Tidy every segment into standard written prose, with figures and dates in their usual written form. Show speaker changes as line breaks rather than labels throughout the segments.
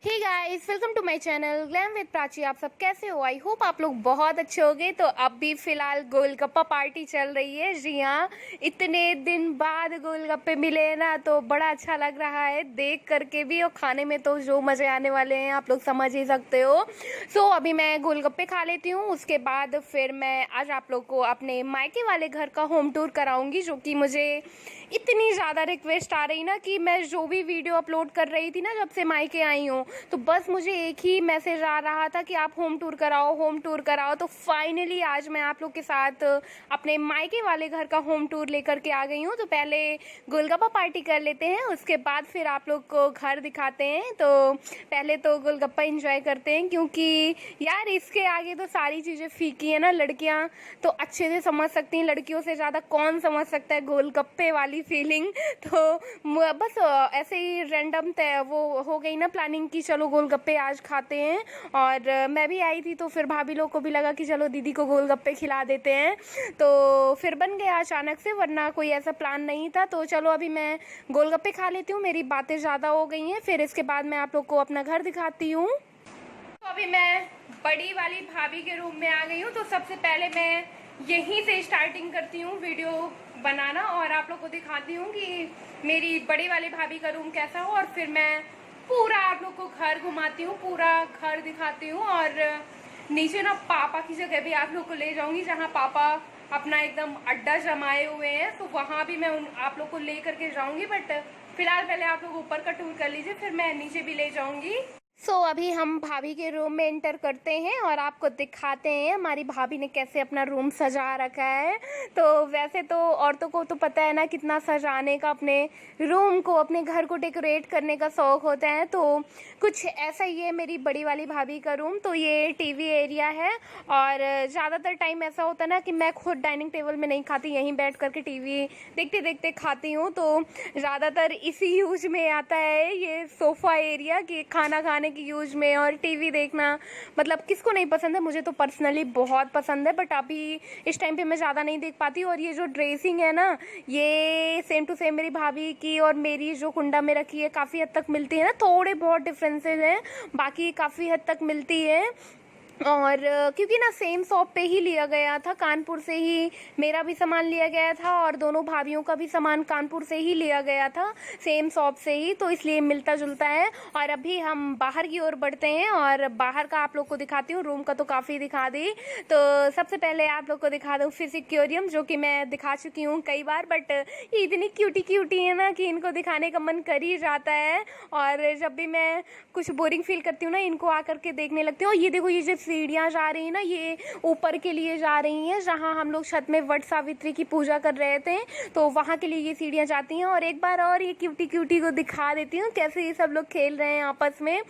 Hey guys, welcome to my channel glam with Prachi. आप सब कैसे हो? आई होप आप लोग बहुत अच्छे होंगे। तो अभी फिलहाल गोलगप्पा पार्टी चल रही है। जी हाँ, इतने दिन बाद गोलगप्पे मिले ना, तो बड़ा अच्छा लग रहा है देख करके भी, और खाने में तो जो मज़े आने वाले हैं आप लोग समझ ही सकते हो। सो अभी मैं गोलगप्पे खा लेती हूँ, उसके बाद फिर मैं आज आप लोग को अपने मायके वाले घर का होम टूर कराऊंगी, जो कि मुझे इतनी ज़्यादा रिक्वेस्ट आ रही ना कि मैं जो भी वीडियो अपलोड कर रही थी ना जब से मायके आई हूँ, तो बस मुझे एक ही मैसेज आ रहा था कि आप होम टूर कराओ, होम टूर कराओ। तो फाइनली आज मैं आप लोग के साथ अपने मायके वाले घर का होम टूर लेकर के आ गई हूँ। तो पहले गोलगप्पा पार्टी कर लेते हैं, उसके बाद फिर आप लोग को घर दिखाते हैं। तो पहले तो गोलगप्पा एंजॉय करते हैं, क्योंकि यार इसके आगे तो सारी चीज़ें फीकी है ना। लड़कियाँ तो अच्छे से समझ सकती हैं, लड़कियों से ज़्यादा कौन समझ सकता है गोलगप्पे वाली फीलिंग। तो बस ऐसे ही रैंडम वो हो गई ना प्लानिंग कि चलो गोलगप्पे आज खाते हैं। और मैं भी आई थी, तो फिर भाभी लोग को भी लगा कि चलो दीदी को गोलगप्पे खिला देते हैं। तो फिर बन गया अचानक से, वरना कोई ऐसा प्लान नहीं था। तो चलो अभी मैं गोलगप्पे खा लेती हूँ, मेरी बातें ज़्यादा हो गई हैं, फिर इसके बाद मैं आप लोग को अपना घर दिखाती हूँ। तो अभी मैं बड़ी वाली भाभी के रूम में आ गई हूँ। तो सबसे पहले मैं यहीं से स्टार्टिंग करती हूँ वीडियो बनाना, और आप लोग को दिखाती हूँ कि मेरी बड़ी वाली भाभी का रूम कैसा हो। और फिर मैं पूरा आप लोग को घर घुमाती हूँ, पूरा घर दिखाती हूँ। और नीचे ना पापा की जगह भी आप लोग को ले जाऊँगी, जहाँ पापा अपना एकदम अड्डा जमाए हुए हैं, तो वहाँ भी मैं आप लोग को ले करके जाऊँगी। बट फिलहाल पहले आप लोग ऊपर का टूर कर लीजिए, फिर मैं नीचे भी ले जाऊँगी। अभी हम भाभी के रूम में एंटर करते हैं और आपको दिखाते हैं हमारी भाभी ने कैसे अपना रूम सजा रखा है। तो वैसे तो औरतों को तो पता है ना कितना सजाने का, अपने रूम को, अपने घर को डेकोरेट करने का शौक होता है। तो कुछ ऐसा ही है मेरी बड़ी वाली भाभी का रूम। तो ये टीवी एरिया है, और ज़्यादातर टाइम ऐसा होता है ना कि मैं खुद डाइनिंग टेबल में नहीं खाती, यहीं बैठ करके टीवी देखते देखते खाती हूँ। तो ज़्यादातर इसी यूज में आता है ये सोफ़ा एरिया, कि खाना खाने की यूज में और टीवी देखना। मतलब किसको नहीं पसंद है, मुझे तो पर्सनली बहुत पसंद है। बट अभी इस टाइम पे मैं ज़्यादा नहीं देख पाती। और ये जो ड्रेसिंग है ना, ये सेम टू सेम मेरी भाभी की और मेरी जो कुंडा में रखी है काफ़ी हद तक मिलती है ना। थोड़े बहुत डिफरेंसेस हैं, बाकी काफ़ी हद तक मिलती है। और क्योंकि ना सेम शॉप पे ही लिया गया था, कानपुर से ही मेरा भी सामान लिया गया था, और दोनों भाभीयों का भी सामान कानपुर से ही लिया गया था, सेम शॉप से ही, तो इसलिए मिलता जुलता है। और अभी हम बाहर की ओर बढ़ते हैं, और बाहर का आप लोग को दिखाती हूँ। रूम का तो काफ़ी दिखा दी। तो सबसे पहले आप लोग को दिखा दूँ फिश एक्वेरियम, जो कि मैं दिखा चुकी हूँ कई बार। बट ये इतनी क्यूटी क्यूटी है ना कि इनको दिखाने का मन कर ही जाता है। और जब भी मैं कुछ बोरिंग फील करती हूँ ना, इनको आकर के देखने लगती हूँ। और ये देखो, ये जो सीढ़ियाँ जा रही हैं ना, ये ऊपर के लिए जा रही हैं, जहाँ हम लोग छत में वट सावित्री की पूजा कर रहे थे, तो वहाँ के लिए ये सीढ़ियाँ जाती हैं। और एक बार और ये क्यूटी क्यूटी को दिखा देती हूँ कैसे ये सब लोग खेल रहे हैं आपस में,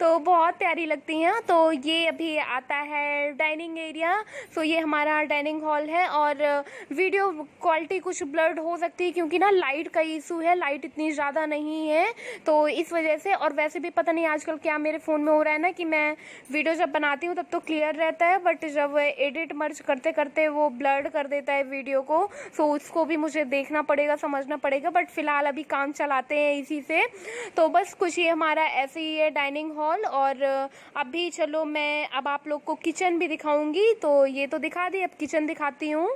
तो बहुत प्यारी लगती हैं। तो ये अभी आता है डाइनिंग एरिया। सो ये हमारा डाइनिंग हॉल है। और वीडियो क्वालिटी कुछ ब्लर्ड हो सकती है, क्योंकि ना लाइट का इशू है, लाइट इतनी ज़्यादा नहीं है, तो इस वजह से। और वैसे भी पता नहीं आजकल क्या मेरे फ़ोन में हो रहा है ना, कि मैं वीडियो जब बनाती हूँ तब तो क्लियर रहता है, बट जब एडिट मर्ज करते करते वो ब्लर्ड कर देता है वीडियो को। सो उसको भी मुझे देखना पड़ेगा, समझना पड़ेगा। बट फिलहाल अभी काम चलाते हैं इसी से। तो बस कुछ ये हमारा ऐसे ही है डाइनिंग हॉल। और अभी चलो मैं अब आप लोग को किचन भी दिखाऊंगी। तो ये तो दिखा दी, अब किचन दिखाती हूँ।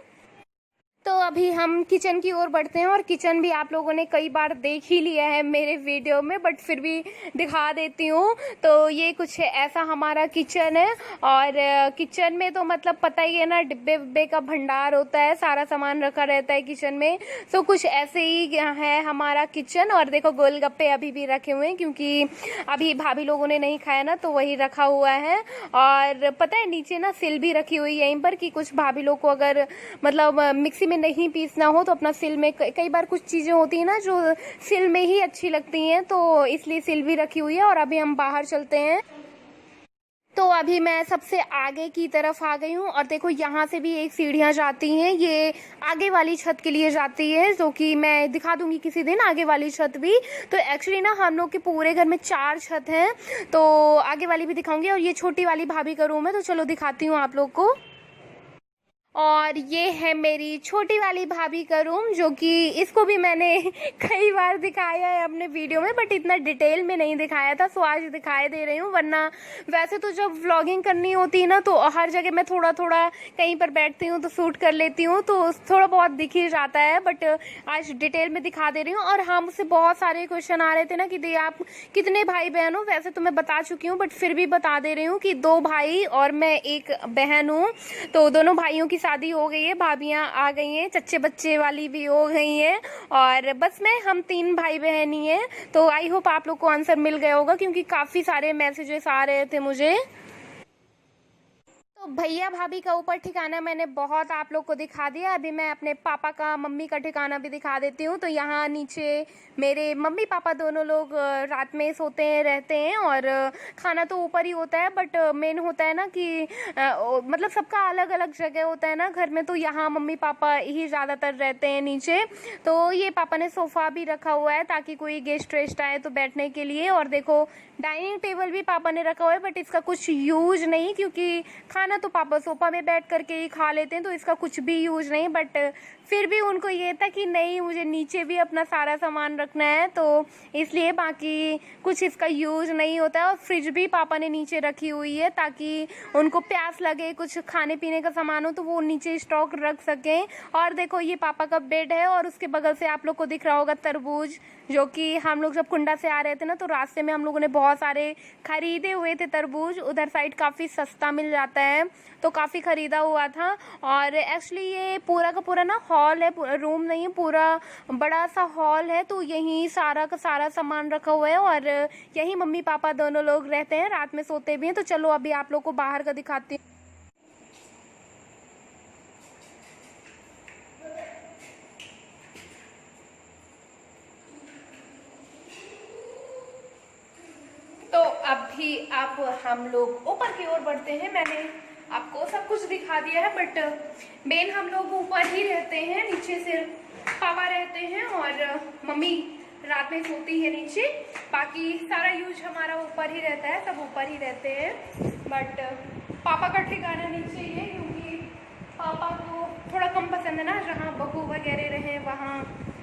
तो अभी हम किचन की ओर बढ़ते हैं, और किचन भी आप लोगों ने कई बार देख ही लिया है मेरे वीडियो में, बट फिर भी दिखा देती हूँ। तो ये कुछ ऐसा हमारा किचन है। और किचन में तो मतलब पता ही है ना, डिब्बे विब्बे का भंडार होता है, सारा सामान रखा रहता है किचन में। सो कुछ ऐसे ही है हमारा किचन। और देखो गोलगप्पे अभी भी रखे हुए हैं, क्योंकि अभी भाभी लोगों ने नहीं खाया ना, तो वही रखा हुआ है। और पता है नीचे ना सिल भी रखी हुई है यहीं पर, कि कुछ भाभी लोग को अगर मतलब मिक्सी में नहीं पीसना हो तो अपना सिल में, कई बार कुछ चीज़ें होती हैं ना जो सिल में ही अच्छी लगती हैं, तो इसलिए सिल भी रखी हुई है। और अभी हम बाहर चलते हैं। तो अभी मैं सबसे आगे की तरफ आ गई हूँ, और देखो यहाँ से भी एक सीढ़ियाँ जाती हैं, ये आगे वाली छत के लिए जाती है, जो कि मैं दिखा दूंगी किसी दिन आगे वाली छत भी। तो एक्चुअली ना हम लोग के पूरे घर में 4 छत हैं, तो आगे वाली भी दिखाऊंगी। और ये छोटी वाली भाभी का रूम है, तो चलो दिखाती हूँ आप लोग को। और ये है मेरी छोटी वाली भाभी का रूम, जो कि इसको भी मैंने कई बार दिखाया है अपने वीडियो में, बट इतना डिटेल में नहीं दिखाया था, सो आज दिखाई दे रही हूँ। वरना वैसे तो जब व्लॉगिंग करनी होती है ना, तो हर जगह मैं थोड़ा थोड़ा कहीं पर बैठती हूँ तो शूट कर लेती हूँ, तो थोड़ा बहुत दिख ही जाता है, बट आज डिटेल में दिखा दे रही हूँ। और हाँ, मुझसे बहुत सारे क्वेश्चन आ रहे थे ना कि दी आप कितने भाई बहन हो। वैसे तो मैं बता चुकी हूँ, बट फिर भी बता दे रही हूँ कि 2 भाई और मैं एक बहन हूँ। तो दोनों भाइयों की शादी हो गई है, भाभियां आ गई हैं, चच्चे बच्चे वाली भी हो गई हैं, और बस हम 3 भाई बहन ही हैं। तो आई होप आप लोग को आंसर मिल गया होगा, क्योंकि काफी सारे मैसेजेस आ रहे थे मुझे। तो भैया भाभी का ऊपर ठिकाना मैंने बहुत आप लोग को दिखा दिया। अभी मैं अपने पापा का, मम्मी का ठिकाना भी दिखा देती हूँ। तो यहाँ नीचे मेरे मम्मी पापा दोनों लोग रात में सोते हैं, रहते हैं, और खाना तो ऊपर ही होता है, बट मेन होता है ना कि मतलब सबका अलग अलग जगह होता है ना घर में। तो यहाँ मम्मी पापा ही ज़्यादातर रहते हैं नीचे। तो ये पापा ने सोफ़ा भी रखा हुआ है ताकि कोई गेस्ट वेस्ट आए तो बैठने के लिए। और देखो डाइनिंग टेबल भी पापा ने रखा हुआ है, बट इसका कुछ यूज नहीं, क्योंकि खाना तो पापा सोफा में बैठ करके ही खा लेते हैं, तो इसका कुछ भी यूज नहीं। बट फिर भी उनको ये था कि नहीं, मुझे नीचे भी अपना सारा सामान रखना है, तो इसलिए बाकी कुछ इसका यूज नहीं होता है। और फ्रिज भी पापा ने नीचे रखी हुई है ताकि उनको प्यास लगे, कुछ खाने पीने का सामान हो तो वो नीचे स्टॉक रख सकें। और देखो ये पापा का बेड है, और उसके बगल से आप लोग को दिख रहा होगा तरबूज, जो कि हम लोग जब कुंडा से आ रहे थे ना, तो रास्ते में हम लोगों ने बहुत सारे खरीदे हुए थे तरबूज। उधर साइड काफ़ी सस्ता मिल जाता है, तो काफ़ी ख़रीदा हुआ था। और एक्चुअली ये पूरा का पूरा ना हॉल है, रूम नहीं है, पूरा बड़ा सा हॉल है। तो यहीं सारा का सारा सामान रखा हुआ है, और यहीं मम्मी पापा दोनों लोग रहते हैं, रात में सोते भी हैं। तो चलो अभी आप लोग को बाहर का दिखाती हूँ। तो अभी आप हम लोग ऊपर की ओर बढ़ते हैं। मैंने आपको सब कुछ दिखा दिया है, बट मेन हम लोग ऊपर ही रहते हैं, नीचे सिर्फ पापा रहते हैं और मम्मी रात में सोती है नीचे। बाकी सारा यूज हमारा ऊपर ही रहता है, सब ऊपर ही रहते हैं। बट पापा का ठिकाना नीचे ही है, क्योंकि पापा को थोड़ा कम पसंद है ना जहाँ बहू वगैरह रहे वहाँ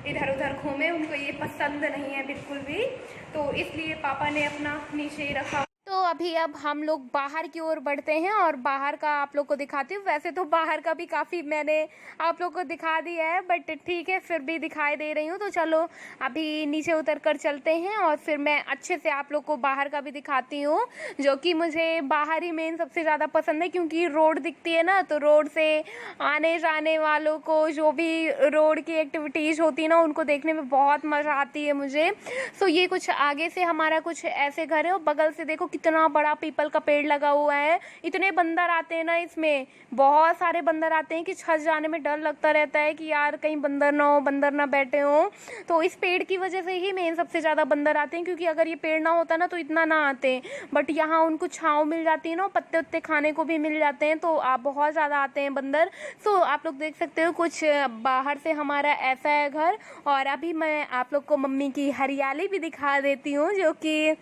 इधर उधर घूमे, उनको ये पसंद नहीं है बिल्कुल भी। तो इसलिए पापा ने अपना नीचे ही रखा। तो अभी अब हम लोग बाहर की ओर बढ़ते हैं, और बाहर का आप लोग को दिखाती हूँ। वैसे तो बाहर का भी काफ़ी मैंने आप लोग को दिखा दिया है, बट ठीक है फिर भी दिखाई दे रही हूँ। तो चलो अभी नीचे उतर कर चलते हैं, और फिर मैं अच्छे से आप लोग को बाहर का भी दिखाती हूँ, जो कि मुझे बाहर ही मेन सबसे ज़्यादा पसंद है, क्योंकि रोड दिखती है ना, तो रोड से आने जाने वालों को जो भी रोड की एक्टिविटीज़ होती है ना, उनको देखने में बहुत मज़ा आती है मुझे। सो ये कुछ आगे से हमारा कुछ ऐसे घर है, और बगल से देखो कितना बड़ा पीपल का पेड़ लगा हुआ है। इतने बंदर आते हैं ना, इसमें बहुत सारे बंदर आते हैं कि छत जाने में डर लगता रहता है कि यार कहीं बंदर ना हो, बंदर ना बैठे हो। तो इस पेड़ की वजह से ही मेन सबसे ज़्यादा बंदर आते हैं, क्योंकि अगर ये पेड़ ना होता ना तो इतना ना आते। बट यहाँ उनको छाँव मिल जाती है ना, पत्ते उत्ते खाने को भी मिल जाते हैं, तो आप बहुत ज़्यादा आते हैं बंदर। सो आप लोग देख सकते हो कुछ बाहर से हमारा ऐसा है घर। और अभी मैं आप लोग को मम्मी की हरियाली भी दिखा देती हूँ, जो कि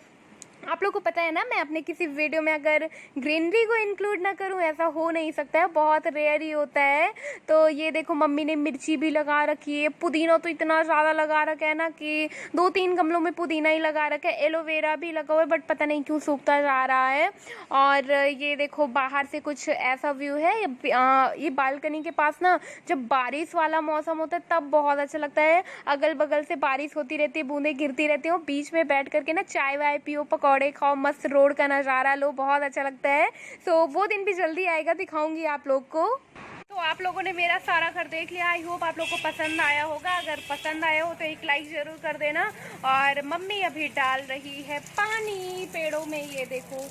आप लोग को पता है ना, मैं अपने किसी वीडियो में अगर ग्रीनरी को इंक्लूड ना करूं ऐसा हो नहीं सकता है, बहुत रेयर ही होता है। तो ये देखो मम्मी ने मिर्ची भी लगा रखी है, पुदीना तो इतना ज़्यादा लगा रखा है ना कि 2-3 गमलों में पुदीना ही लगा रखा है। एलोवेरा भी लगा हुआ है, बट पता नहीं क्यों सूखता जा रहा है। और ये देखो बाहर से कुछ ऐसा व्यू है। ये बालकनी के पास ना जब बारिश वाला मौसम होता है तब बहुत अच्छा लगता है। अगल बगल से बारिश होती रहती है, बूंदें गिरती रहती हैं, बीच में बैठ करके ना चाय वाय पियो, पकौड़े खाओ, मस्त रोड का नज़ारा लो, बहुत अच्छा लगता है। सो वो दिन भी जल्दी आएगा, दिखाऊंगी आप लोग को। तो आप लोगों ने मेरा सारा घर देख लिया, आई होप आप लोग को पसंद आया होगा। अगर पसंद आया हो तो एक लाइक ज़रूर कर देना। और मम्मी अभी डाल रही है पानी पेड़ों में, ये देखो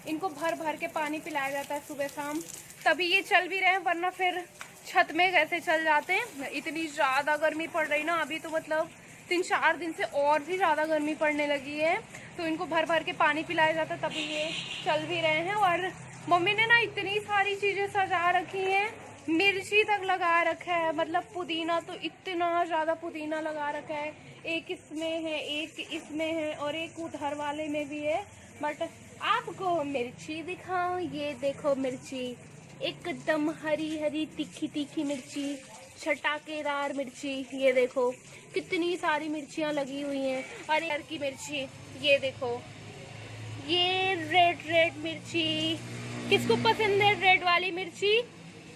इनको भर भर के पानी पिलाया जाता है सुबह शाम, तभी ये चल भी रहे हैं, वरना फिर छत में कैसे चल जाते हैं। इतनी ज़्यादा गर्मी पड़ रही ना अभी, तो मतलब 3-4 दिन से और भी ज़्यादा गर्मी पड़ने लगी है। तो इनको भर भर के पानी पिलाया जाता है, तभी ये चल भी रहे हैं। और मम्मी ने ना इतनी सारी चीज़ें सजा रखी हैं, मिर्ची तक लगा रखा है, मतलब पुदीना तो इतना ज़्यादा पुदीना लगा रखा है। एक इसमें है, एक इसमें है, और एक उधर वाले में भी है। बट आपको मिर्ची दिखाऊं, ये देखो मिर्ची एकदम हरी हरी तीखी तीखी मिर्ची, छटाकेदार मिर्ची। ये देखो कितनी सारी मिर्चियाँ लगी हुई हैं। और कलर की मिर्ची, ये देखो, ये रेड रेड मिर्ची। किसको पसंद है रेड वाली मिर्ची?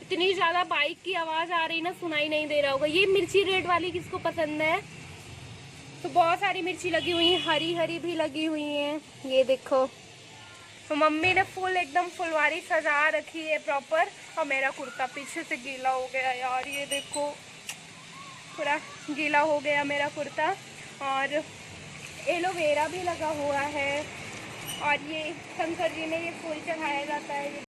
इतनी ज्यादा बाइक की आवाज आ रही ना, सुनाई नहीं दे रहा होगा। ये मिर्ची रेड वाली किसको पसंद है? तो बहुत सारी मिर्ची लगी हुई है, हरी हरी भी लगी हुई है। ये देखो, तो मम्मी ने फुल एकदम फुलवारी सजा रखी है प्रॉपर। और मेरा कुर्ता पीछे से गीला हो गया यार, ये देखो पूरा गीला हो गया मेरा कुर्ता। और एलोवेरा भी लगा हुआ है। और ये शंकर जी में ये फूल चढ़ाया जाता है।